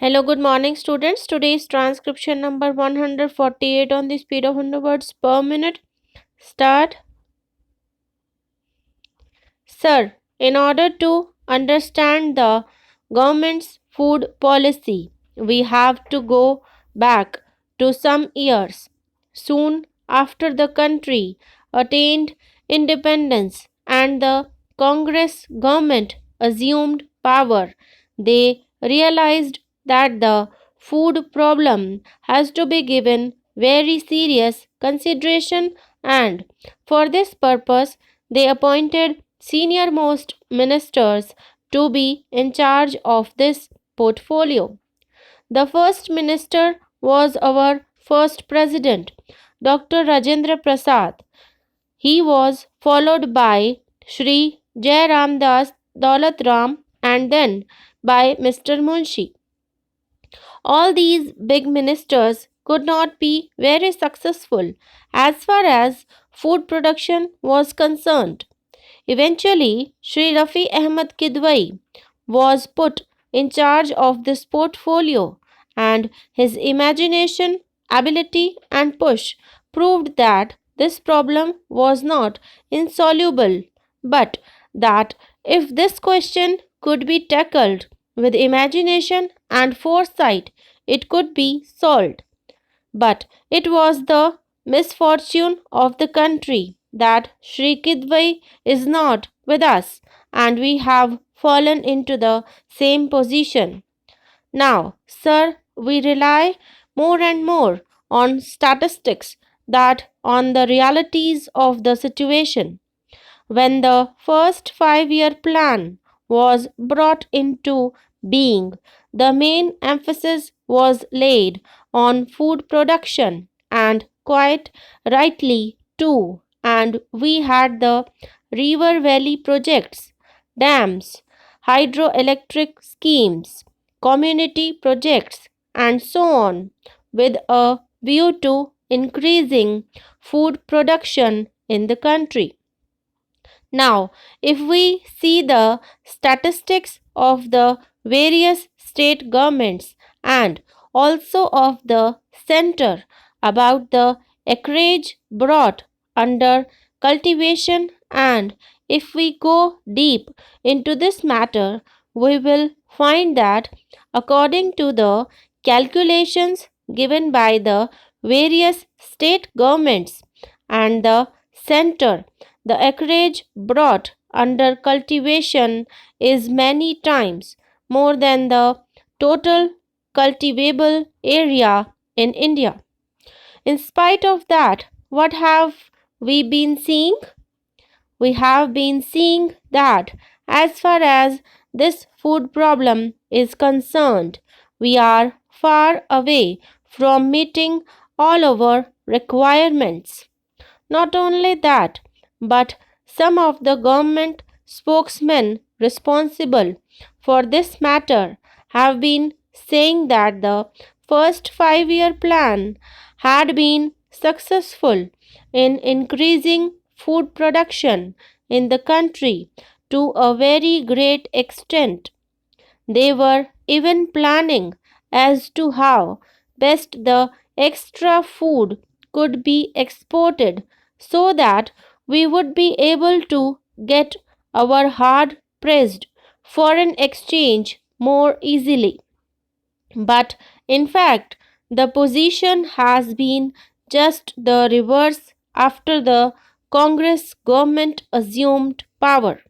Hello, good morning, students. Today's transcription number 148 on the speed of 100 words per minute. Start. Sir, in order to understand the government's food policy, we have to go back to some years. Soon after the country attained independence and the Congress government assumed power, they realized that the food problem has to be given very serious consideration, and for this purpose they appointed senior most ministers to be in charge of this portfolio. The first minister was our first president, Dr. Rajendra Prasad. He was followed by Shri Jai Ram Das Daulat Ram and then by Mr. Munshi. All these big ministers could not be very successful as far as food production was concerned. Eventually, Sri Rafi Ahmad Kidwai was put in charge of this portfolio, and his imagination, ability, and push proved that this problem was not insoluble, but that if this question could be tackled with imagination and foresight, it could be solved. But it was the misfortune of the country that Sri Kidwai is not with us, and we have fallen into the same position. Now, sir, we rely more and more on statistics than on the realities of the situation. When the first 5 year plan was brought into being, the main emphasis was laid on food production, and quite rightly too. And we had the river valley projects, dams, hydroelectric schemes, community projects, and so on, with a view to increasing food production in the country. Now, if we see the statistics of the various state governments and also of the center about the acreage brought under cultivation, and if we go deep into this matter, we will find that according to the calculations given by the various state governments and the center, the acreage brought under cultivation is many times more than the total cultivable area in India. In spite of that, what have we been seeing? We have been seeing that as far as this food problem is concerned, we are far away from meeting all our requirements. Not only that, but some of the government spokesmen responsible for this matter have been saying that the first 5 year plan had been successful in increasing food production in the country to a very great extent. They were even planning as to how best the extra food could be exported so that we would be able to get our hard pressed foreign exchange more easily. But in fact, the position has been just the reverse after the Congress government assumed power.